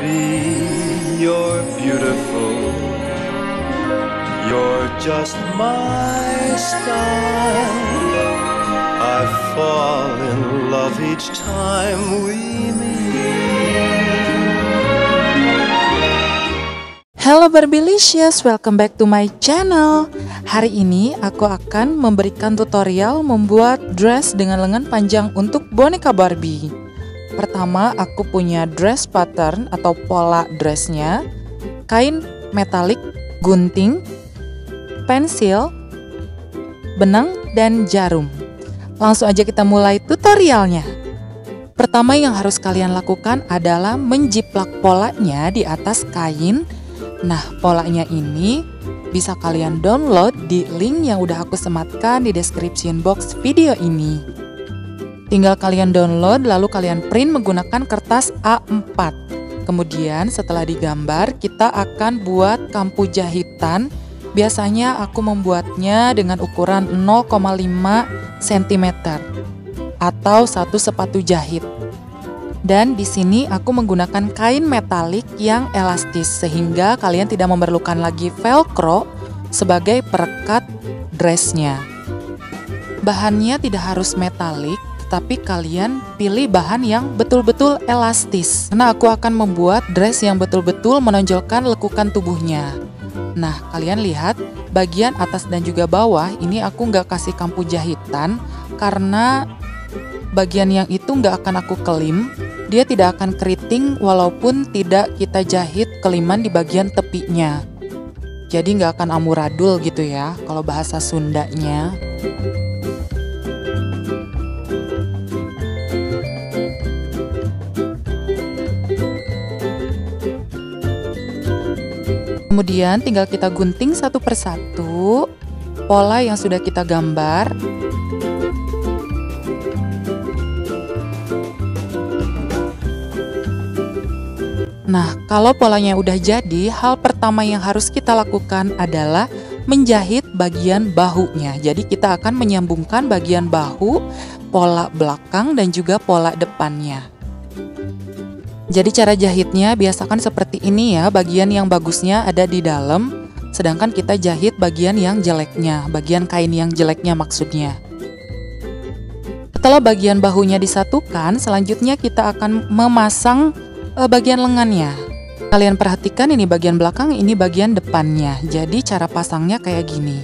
Barbie, you're beautiful. You're just my style. I fall in love each time we meet. Hello Barbilicious, welcome back to my channel. Hari ini aku akan memberikan tutorial membuat dress dengan lengan panjang untuk boneka Barbie. Pertama, aku punya dress pattern atau pola dressnya, kain metalik, gunting, pensil, benang, dan jarum. Langsung aja kita mulai tutorialnya. Pertama yang harus kalian lakukan adalah menjiplak polanya di atas kain. Nah, polanya ini bisa kalian download di link yang udah aku sematkan di description box video ini. Tinggal kalian download lalu kalian print menggunakan kertas A4. Kemudian setelah digambar kita akan buat kampu jahitan. Biasanya aku membuatnya dengan ukuran 0,5 cm atau satu sepatu jahit. Dan di sini aku menggunakan kain metalik yang elastis sehingga kalian tidak memerlukan lagi velcro sebagai perekat dressnya. Bahannya tidak harus metalik, tapi kalian pilih bahan yang betul-betul elastis. Karena aku akan membuat dress yang betul-betul menonjolkan lekukan tubuhnya. Nah, kalian lihat bagian atas dan juga bawah ini aku nggak kasih kampu jahitan karena bagian yang itu nggak akan aku kelim. Dia tidak akan keriting walaupun tidak kita jahit keliman di bagian tepinya. Jadi nggak akan amburadul gitu ya kalau bahasa Sundanya. Kemudian tinggal kita gunting satu persatu pola yang sudah kita gambar. Nah, kalau polanya udah jadi, hal pertama yang harus kita lakukan adalah menjahit bagian bahunya. Jadi kita akan menyambungkan bagian bahu, pola belakang dan juga pola depannya. Jadi cara jahitnya biasakan seperti ini ya, bagian yang bagusnya ada di dalam, sedangkan kita jahit bagian yang jeleknya, bagian kain yang jeleknya maksudnya. Setelah bagian bahunya disatukan, selanjutnya kita akan memasang bagian lengannya. Kalian perhatikan ini bagian belakang, ini bagian depannya. Jadi cara pasangnya kayak gini.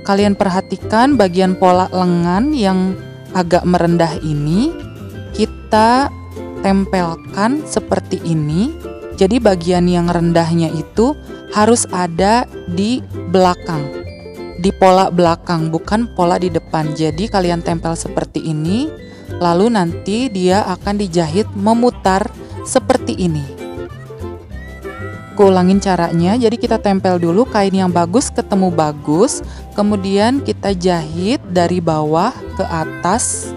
Kalian perhatikan bagian pola lengan yang agak merendah ini, kita tempelkan seperti ini. Jadi bagian yang rendahnya itu harus ada di belakang, di pola belakang, bukan pola di depan. Jadi kalian tempel seperti ini, lalu nanti dia akan dijahit memutar seperti ini. Aku ulangin caranya. Jadi kita tempel dulu kain yang bagus ketemu bagus, kemudian kita jahit dari bawah ke atas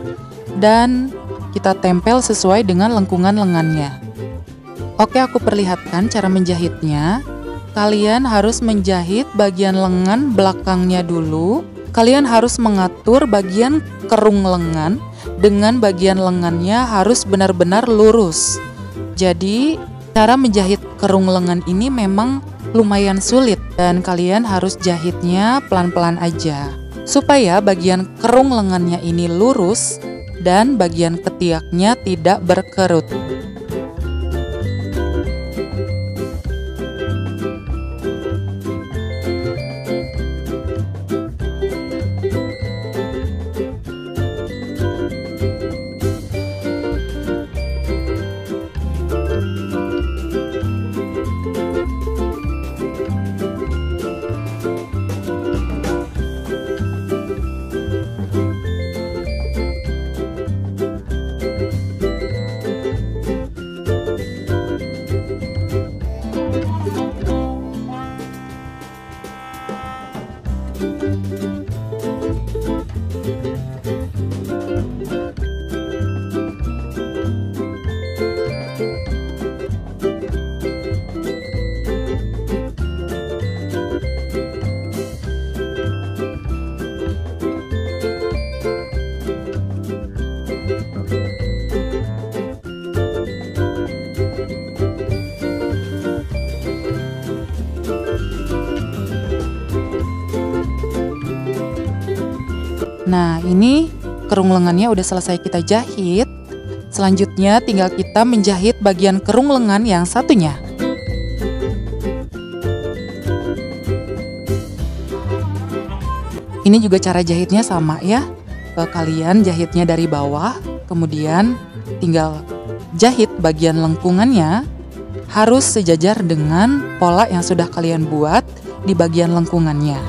dan kita tempel sesuai dengan lengkungan lengannya. Oke, aku perlihatkan cara menjahitnya. Kalian harus menjahit bagian lengan belakangnya dulu. Kalian harus mengatur bagian kerung lengan dengan bagian lengannya harus benar-benar lurus. Jadi cara menjahit kerung lengan ini memang lumayan sulit dan kalian harus jahitnya pelan-pelan aja supaya bagian kerung lengannya ini lurus dan bagian ketiaknya tidak berkerut. Nah, ini kerung lengannya udah selesai kita jahit. Selanjutnya tinggal kita menjahit bagian kerung lengan yang satunya. Ini juga cara jahitnya sama ya. Kalian jahitnya dari bawah, kemudian tinggal jahit bagian lengkungannya harus sejajar dengan pola yang sudah kalian buat di bagian lengkungannya.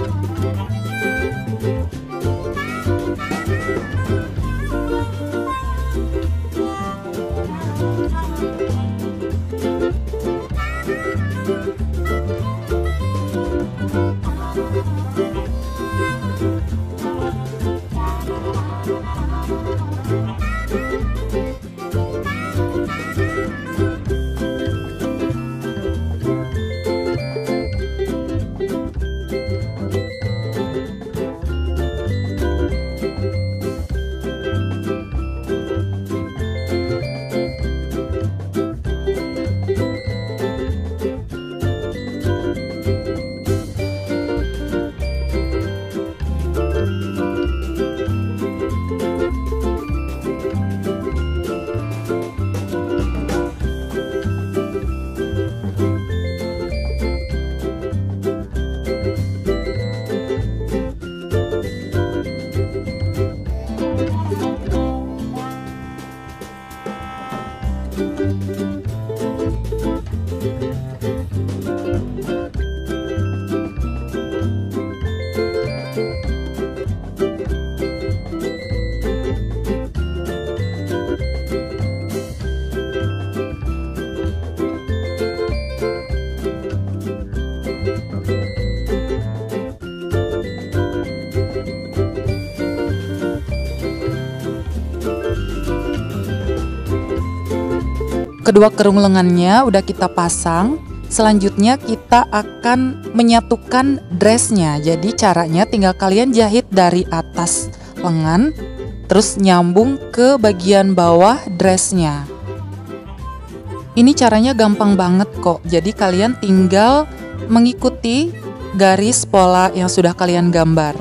Kedua kerung lengannya udah kita pasang. Selanjutnya kita akan menyatukan dressnya. Jadi caranya tinggal kalian jahit dari atas lengan, terus nyambung ke bagian bawah dressnya. Ini caranya gampang banget kok. Jadi kalian tinggal mengikuti garis pola yang sudah kalian gambar.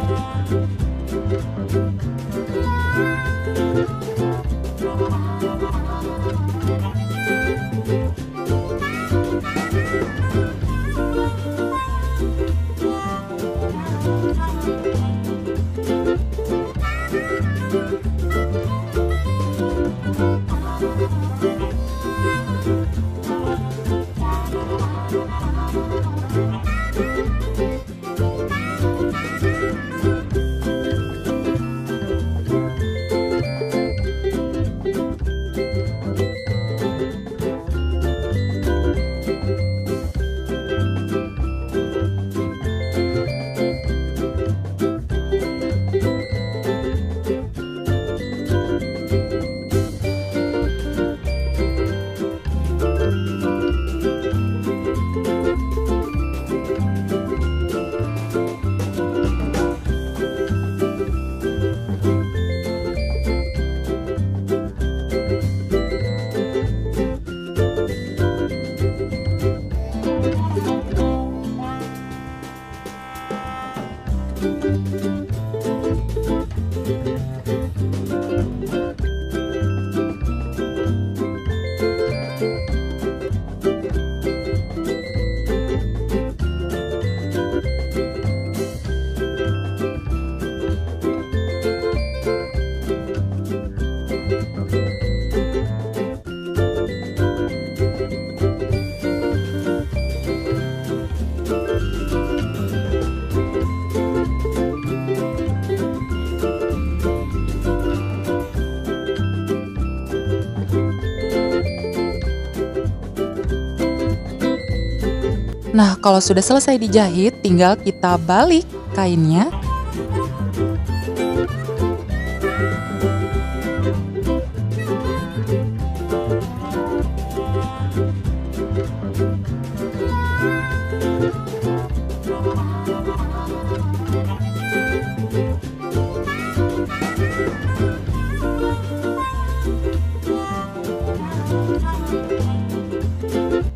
Nah, kalau sudah selesai dijahit, tinggal kita balik kainnya.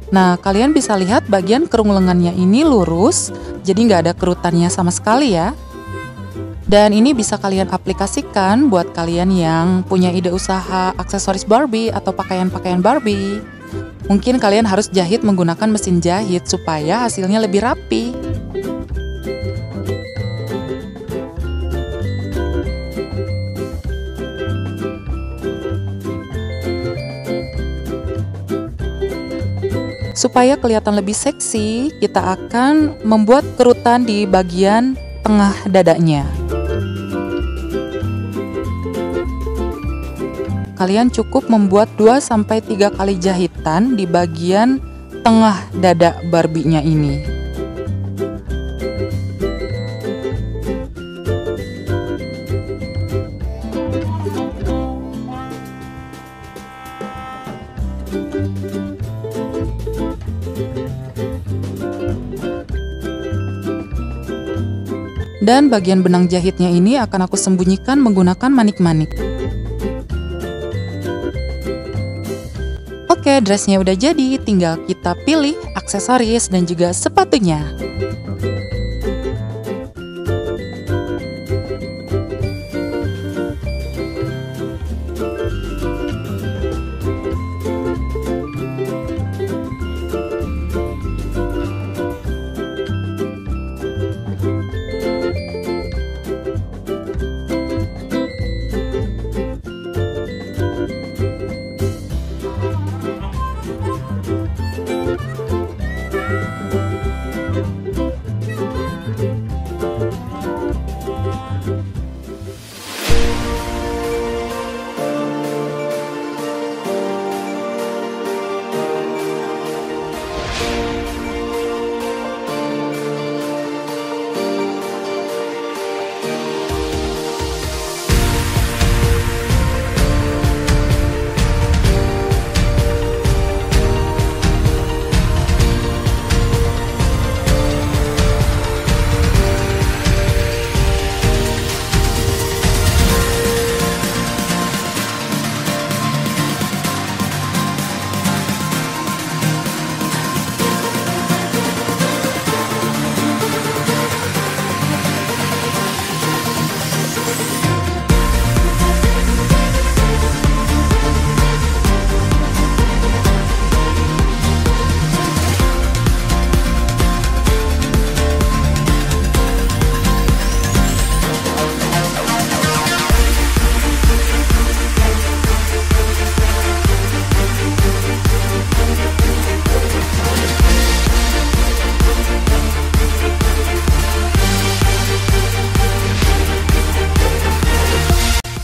Nah, kalian bisa lihat bagian kerung lengannya ini lurus, jadi nggak ada kerutannya sama sekali ya. Dan ini bisa kalian aplikasikan buat kalian yang punya ide usaha aksesoris Barbie atau pakaian-pakaian Barbie. Mungkin kalian harus jahit menggunakan mesin jahit supaya hasilnya lebih rapi. Supaya kelihatan lebih seksi, kita akan membuat kerutan di bagian tengah dadanya. Kalian cukup membuat 2-3 kali jahitan di bagian tengah dada Barbie-nya ini. Dan bagian benang jahitnya ini akan aku sembunyikan menggunakan manik-manik. Oke, dressnya udah jadi, tinggal kita pilih aksesoris dan juga sepatunya.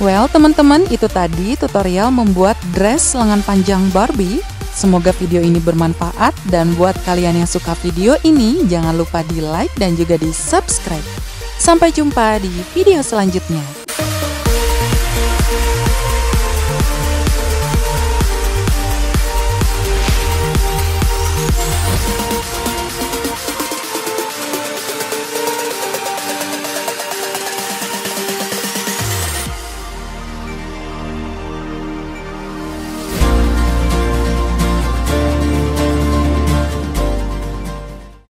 Well, teman-teman, itu tadi tutorial membuat dress lengan panjang Barbie. Semoga video ini bermanfaat, dan buat kalian yang suka video ini, jangan lupa di like dan juga di subscribe. Sampai jumpa di video selanjutnya.